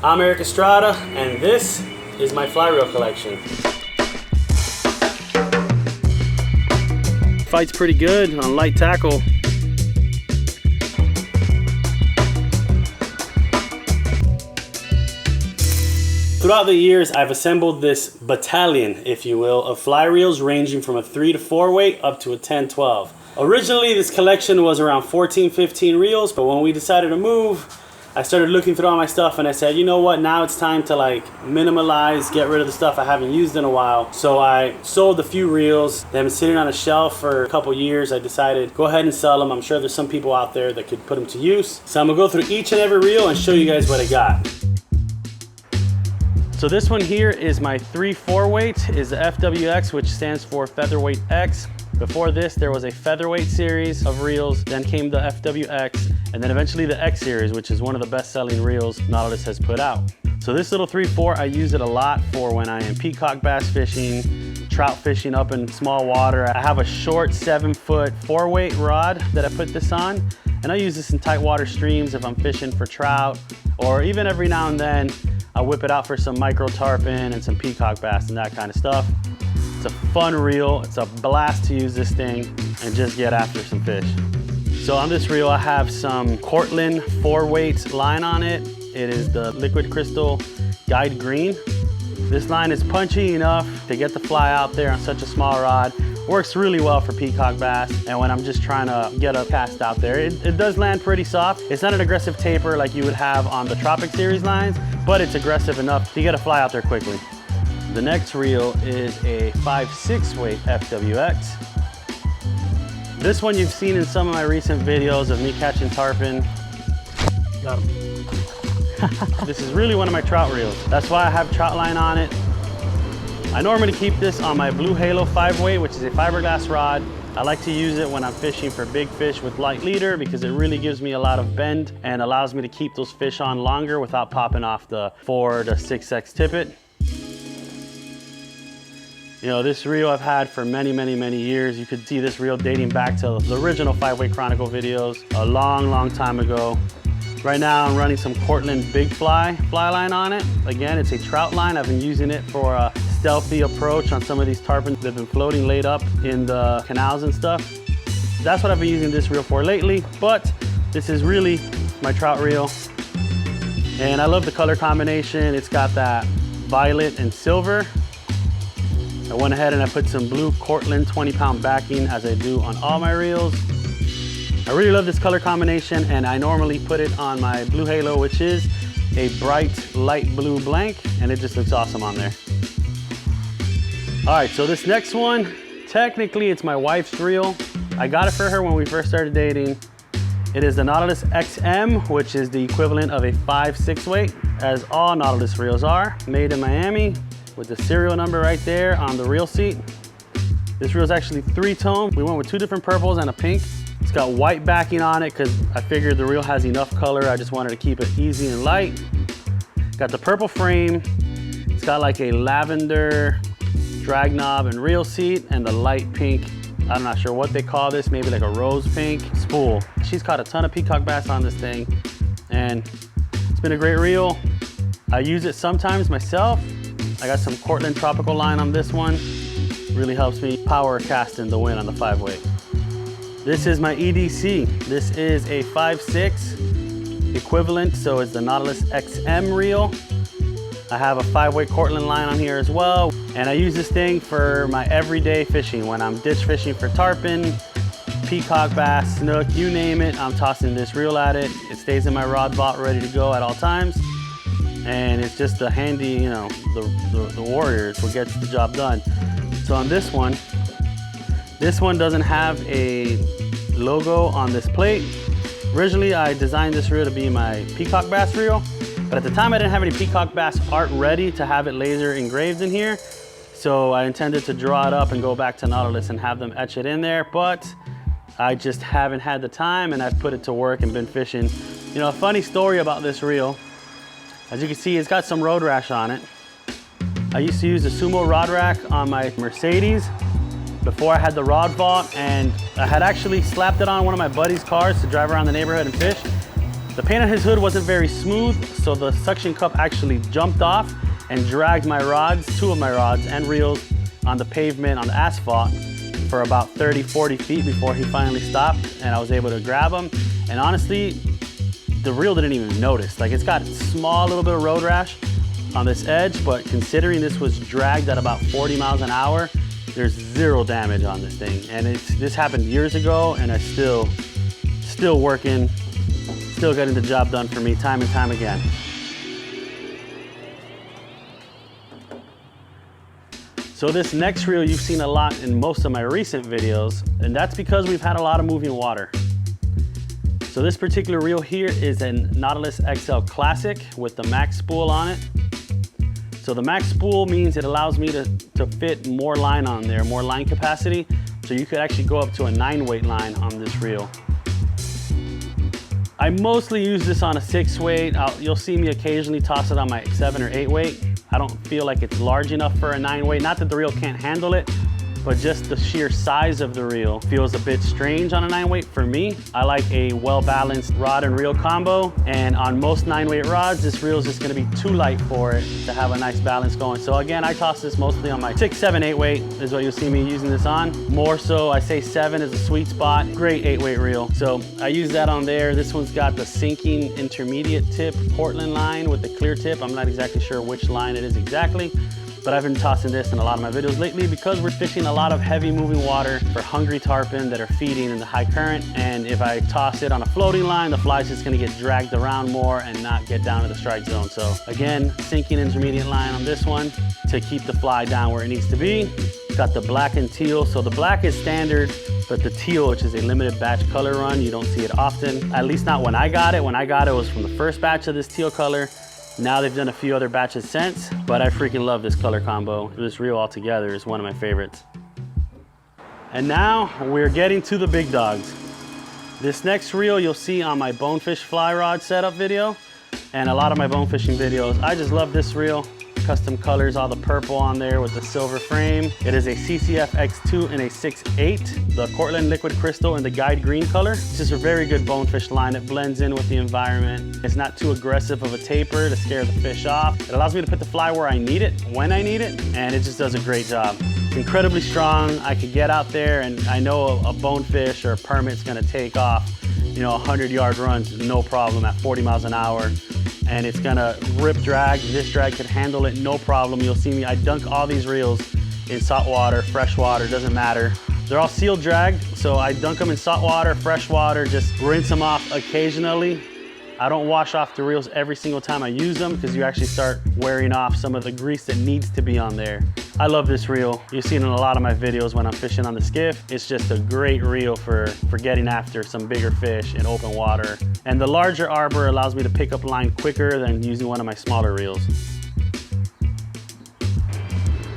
I'm Eric Estrada, and this is my fly reel collection. Fight's pretty good on light tackle. Throughout the years, I've assembled this battalion, if you will, of fly reels ranging from a 3 to 4 weight up to a 10-12. Originally, this collection was around 14-15 reels, but when we decided to move, I started looking through all my stuff and I said, you know what, now it's time to like minimalize, get rid of the stuff I haven't used in a while. So I sold a few reels. They've been sitting on a shelf for a couple years. I decided, go ahead and sell them. I'm sure there's some people out there that could put them to use. So I'm gonna go through each and every reel and show you guys what I got. So this one here is my 3-4 weight, is the FWX, which stands for Featherweight X. Before this, there was a featherweight series of reels, then came the FWX, and then eventually the X series, which is one of the best-selling reels Nautilus has put out. So this little 3-4, I use it a lot for when I am peacock bass fishing, trout fishing up in small water. I have a short 7-foot 4-weight rod that I put this on, and I use this in tight water streams if I'm fishing for trout, or even every now and then, I whip it out for some micro tarpon and some peacock bass and that kind of stuff. It's a fun reel. It's a blast to use this thing and just get after some fish. So on this reel, I have some Cortland 4-weight line on it. It is the Liquid Crystal Guide Green. This line is punchy enough to get the fly out there on such a small rod. Works really well for peacock bass and when I'm just trying to get a cast out there. It does land pretty soft. It's not an aggressive taper like you would have on the Tropic series lines, but it's aggressive enough to get a fly out there quickly. The next reel is a 5-6 weight FWX. This one you've seen in some of my recent videos of me catching tarpon. Got him. This is really one of my trout reels. That's why I have trout line on it. I normally keep this on my Blue Halo 5-weight, which is a fiberglass rod. I like to use it when I'm fishing for big fish with light leader because it really gives me a lot of bend and allows me to keep those fish on longer without popping off the 4 to 6X tippet. You know, this reel I've had for many years. You could see this reel dating back to the original 5-weight Chronicle videos a long time ago. Right now I'm running some Cortland Big Fly line on it. Again, it's a trout line. I've been using it for a stealthy approach on some of these tarpon that have been floating laid up in the canals and stuff. That's what I've been using this reel for lately, but this is really my trout reel. And I love the color combination. It's got that violet and silver. I went ahead and I put some blue Cortland 20-pound backing as I do on all my reels. I really love this color combination and I normally put it on my Blue Halo, which is a bright light blue blank, and it just looks awesome on there. All right, so this next one, technically it's my wife's reel. I got it for her when we first started dating. It is the Nautilus XM, which is the equivalent of a 5-6 weight, as all Nautilus reels are, made in Miami, with the serial number right there on the reel seat. This reel is actually 3-tone. We went with 2 different purples and a pink. It's got white backing on it because I figured the reel has enough color. I just wanted to keep it easy and light. Got the purple frame. It's got like a lavender drag knob and reel seat and the light pink, I'm not sure what they call this, maybe like a rose pink spool. She's caught a ton of peacock bass on this thing and it's been a great reel. I use it sometimes myself. I got some Cortland Tropical line on this one. Really helps me power cast in the wind on the 5-weight. This is my EDC. This is a 5-6 equivalent, so it's the Nautilus XM reel. I have a 5-weight Cortland line on here as well. And I use this thing for my everyday fishing. When I'm ditch fishing for tarpon, peacock bass, snook, you name it, I'm tossing this reel at it. It stays in my rod vault ready to go at all times. And it's just a handy, you know, the warrior. It's what gets the job done. So on this one doesn't have a logo on this plate. Originally, I designed this reel to be my peacock bass reel, but at the time I didn't have any peacock bass art ready to have it laser engraved in here. So I intended to draw it up and go back to Nautilus and have them etch it in there, but I just haven't had the time and I've put it to work and been fishing. You know, a funny story about this reel, as you can see, it's got some road rash on it. I used to use the Sumo rod rack on my Mercedes before I had the rod vault, and I had actually slapped it on one of my buddy's cars to drive around the neighborhood and fish. The paint on his hood wasn't very smooth, so the suction cup actually jumped off and dragged my rods, 2 of my rods and reels on the pavement, on the asphalt for about 30, 40 feet before he finally stopped and I was able to grab him. And honestly, the reel didn't even notice. Like, it's got a small little bit of road rash on this edge, but considering this was dragged at about 40 miles an hour, there's 0 damage on this thing. And this happened years ago and it's still working, still getting the job done for me time and time again. So this next reel you've seen a lot in most of my recent videos, and that's because we've had a lot of moving water. So this particular reel here is a Nautilus XL Classic with the max spool on it. So the max spool means it allows me to fit more line on there, more line capacity. So you could actually go up to a 9-weight line on this reel. I mostly use this on a 6-weight. You'll see me occasionally toss it on my 7 or 8-weight. I don't feel like it's large enough for a 9-weight. Not that the reel can't handle it, but just the sheer size of the reel feels a bit strange on a 9-weight for me. I like a well-balanced rod and reel combo, and on most 9-weight rods, this reel is just gonna be too light for it to have a nice balance going. So again, I toss this mostly on my 6, 7, 8-weight is what you'll see me using this on. More so, I say 7 is a sweet spot. Great 8-weight reel. So I use that on there. This one's got the sinking intermediate tip Portland line with the clear tip. I'm not exactly sure which line it is exactly, but I've been tossing this in a lot of my videos lately because we're fishing a lot of heavy moving water for hungry tarpon that are feeding in the high current. And if I toss it on a floating line, the fly's just gonna get dragged around more and not get down to the strike zone. So again, sinking intermediate line on this one to keep the fly down where it needs to be. Got the black and teal. So the black is standard, but the teal, which is a limited batch color run, you don't see it often. At least not when I got it. When I got it, it was from the first batch of this teal color. Now they've done a few other batches since, but I freaking love this color combo. This reel altogether is one of my favorites. And now we're getting to the big dogs. This next reel you'll see on my Bonefish fly rod setup video and a lot of my bone fishing videos. I just love this reel. Custom colors, all the purple on there with the silver frame. It is a CCF X2 and a 6.8. The Cortland liquid crystal in the guide green color. It's just a very good bonefish line. It blends in with the environment. It's not too aggressive of a taper to scare the fish off. It allows me to put the fly where I need it, when I need it, and it just does a great job. It's incredibly strong. I could get out there and I know a bonefish or a permit's gonna take off, 100-yard runs, no problem at 40 miles an hour. And it's gonna rip drag. This drag could handle it, no problem. You'll see me, I dunk all these reels in salt water, fresh water, doesn't matter. They're all sealed drag, so I dunk them in salt water, fresh water, just rinse them off occasionally. I don't wash off the reels every single time I use them because you actually start wearing off some of the grease that needs to be on there. I love this reel. You've seen it in a lot of my videos when I'm fishing on the skiff. It's just a great reel for getting after some bigger fish in open water. And the larger arbor allows me to pick up line quicker than using one of my smaller reels.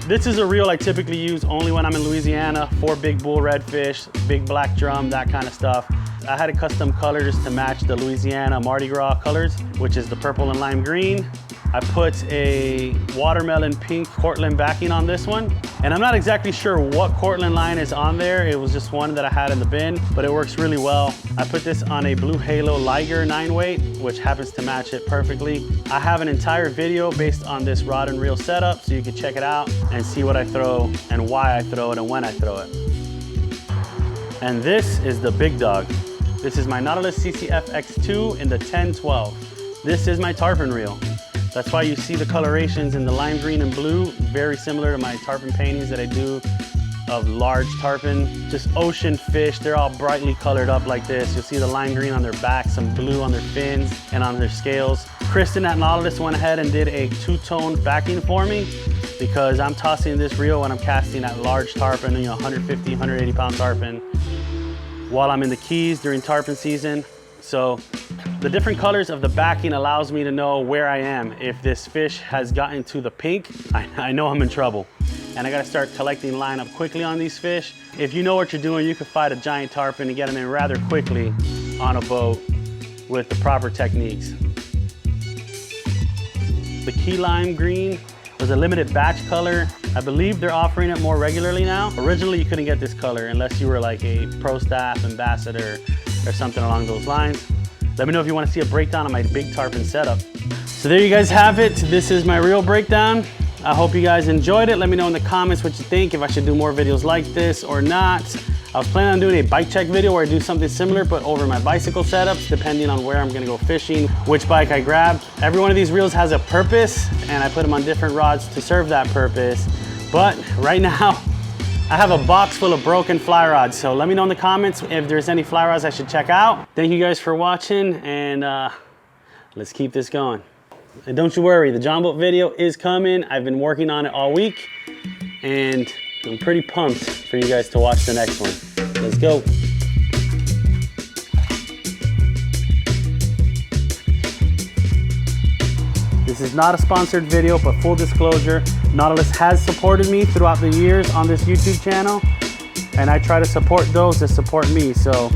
This is a reel I typically use only when I'm in Louisiana for big bull redfish, big black drum, that kind of stuff. I had a custom color just to match the Louisiana Mardi Gras colors, which is the purple and lime green. I put a watermelon pink Cortland backing on this one. And I'm not exactly sure what Cortland line is on there. It was just one that I had in the bin, but it works really well. I put this on a Blue Halo Liger 9-weight, which happens to match it perfectly. I have an entire video based on this rod and reel setup, so you can check it out and see what I throw and why I throw it and when I throw it. And this is the big dog. This is my Nautilus CCF X2 in the 10-12. This is my tarpon reel. That's why you see the colorations in the lime green and blue, very similar to my tarpon paintings that I do of large tarpon. Just ocean fish, they're all brightly colored up like this. You'll see the lime green on their back, some blue on their fins and on their scales. Kristen at Nautilus went ahead and did a two-tone backing for me because I'm tossing this reel when I'm casting at large tarpon, 150, 180 pound tarpon, while I'm in the Keys during tarpon season. So the different colors of the backing allows me to know where I am. If this fish has gotten to the pink, I know I'm in trouble. And I gotta start collecting line up quickly on these fish. If you know what you're doing, you can fight a giant tarpon and get them in rather quickly on a boat with the proper techniques. The key lime green was a limited batch color. I believe they're offering it more regularly now. Originally, you couldn't get this color unless you were like a pro staff ambassador or something along those lines. Let me know if you want to see a breakdown of my big tarpon setup. So there you guys have it. This is my reel breakdown. I hope you guys enjoyed it. Let me know in the comments what you think, if I should do more videos like this or not. I was planning on doing a bike check video where I do something similar, but over my bicycle setups, depending on where I'm gonna go fishing, which bike I grab. Every one of these reels has a purpose, and I put them on different rods to serve that purpose. But right now, I have a box full of broken fly rods. So let me know in the comments if there's any fly rods I should check out. Thank you guys for watching, and let's keep this going. And don't you worry, the John Boat video is coming. I've been working on it all week, and I'm pretty pumped for you guys to watch the next one. Let's go. This is not a sponsored video, but full disclosure, Nautilus has supported me throughout the years on this YouTube channel, and I try to support those that support me. So